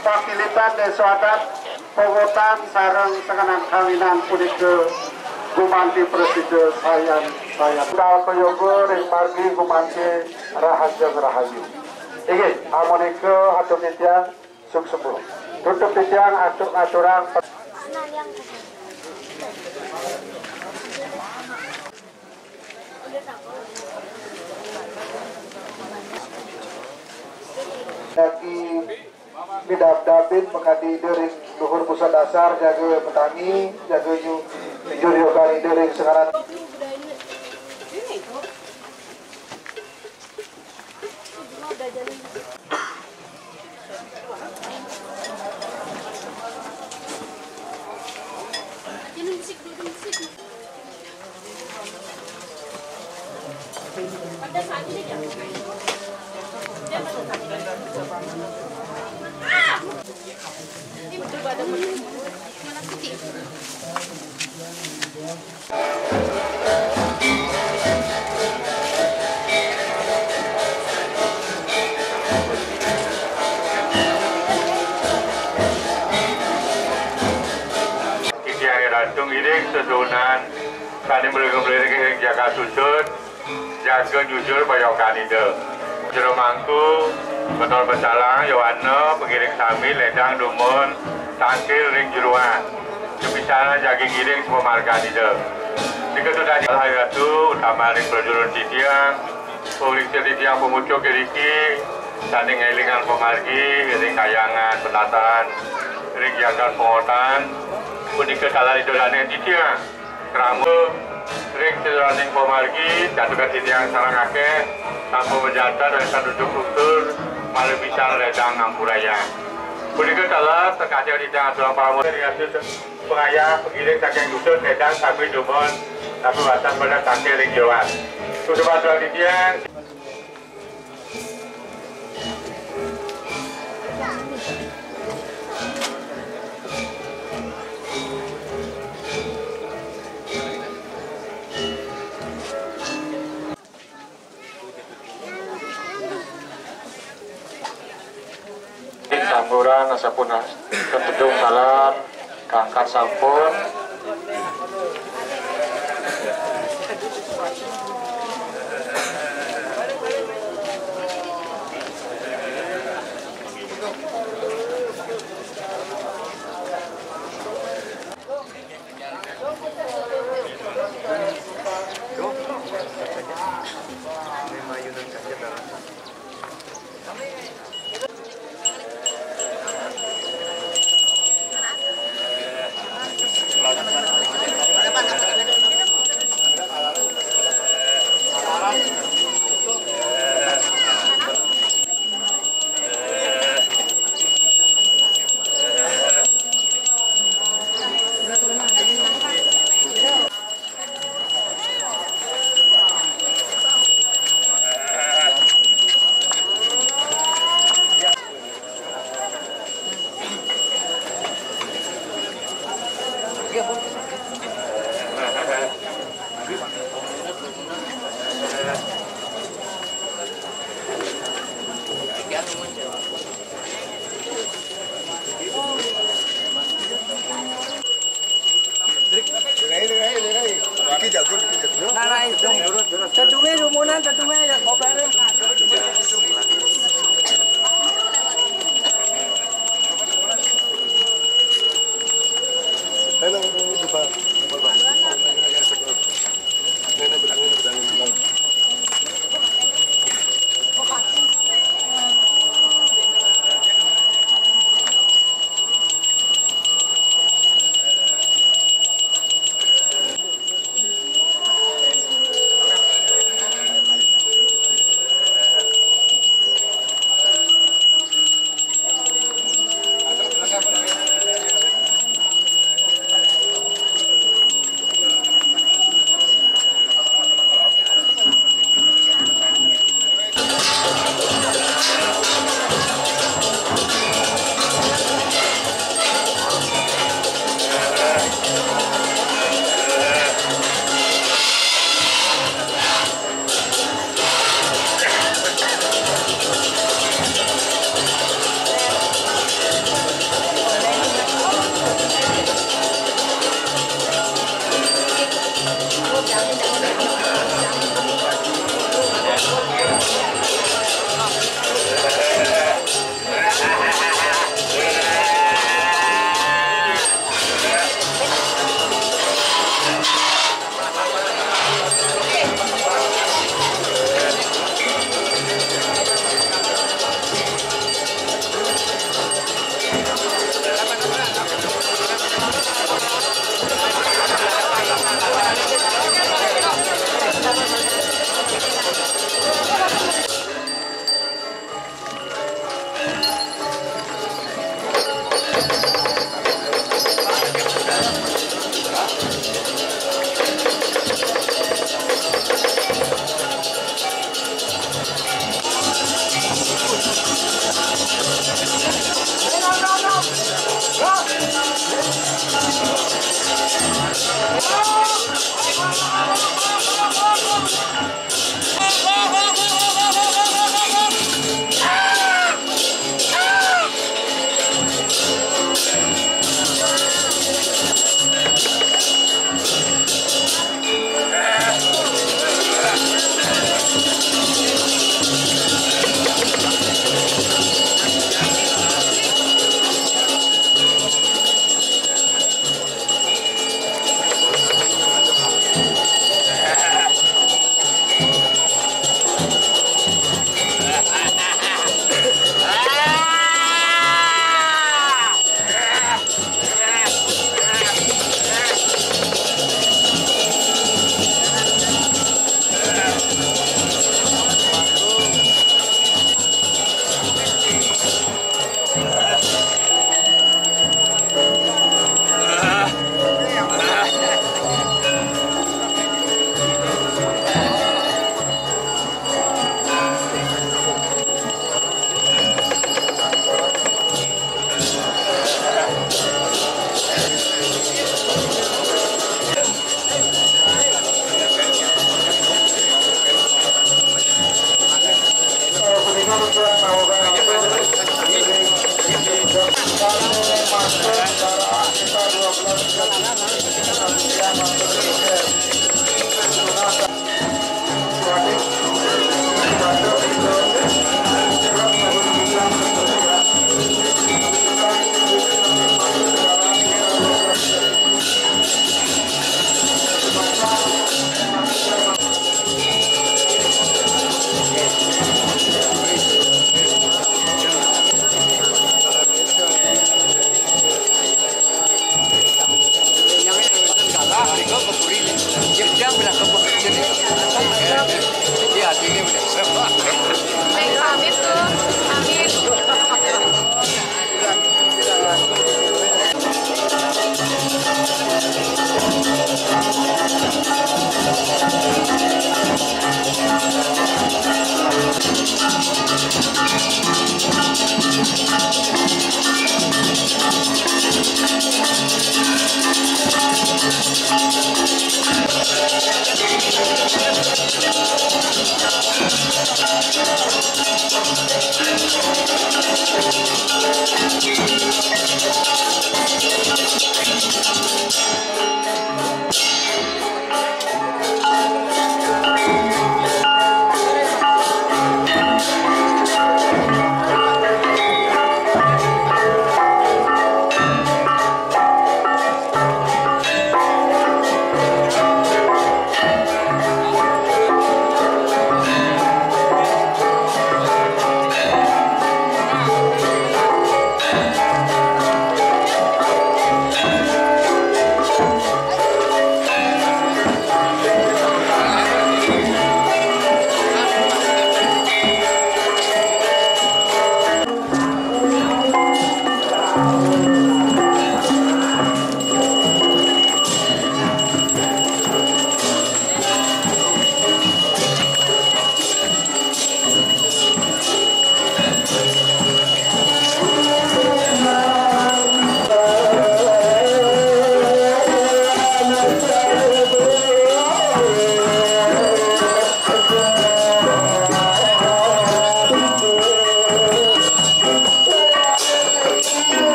Pakilitan desa adat pengutan sareng senganan kawinan punika gumanti presiden saya dal kayoga ring margi gumanti rahajeng rahayu. Inggih amonika atur titian suksembuh. Tutup titian aturang lagi midap-dapin mengadi dering luhur pusat dasar jaga petani jaga juriokan dering sekarang pada saat ini dia Rantung iring sesunan tadi melirik jaga susut jaga jujur bayokan ide jero mangku betul besalang Yohana pengiring sami ledang dumun tangkil ring jeruan kebisaran jaga giring semua marga ide diketudan hayatu utama ring perjuruan titiang publik titiang pemucuk keriki sanding elingan pemargi ring kayangan penataran ring jaga pengotan punika salah idolane titiang keramu ring sedulaning pemargi jatuhkan titiang sarang akeh tanpa berjata dan saduduk struktur malah bisa ledang ngampuraya punika salah terkacau titiang aturan paramu dari hasil pengayah pengiring saking dusun ledang sampai dumon tapi batas pada tangkil ring jawan sudah aturan titiang sampuran asapun ketedung salam kangkat sampun Tadunge rumunan, tadunge ya kopere. Hello, Pak. Pamit tuh, pamit.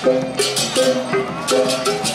Thank you.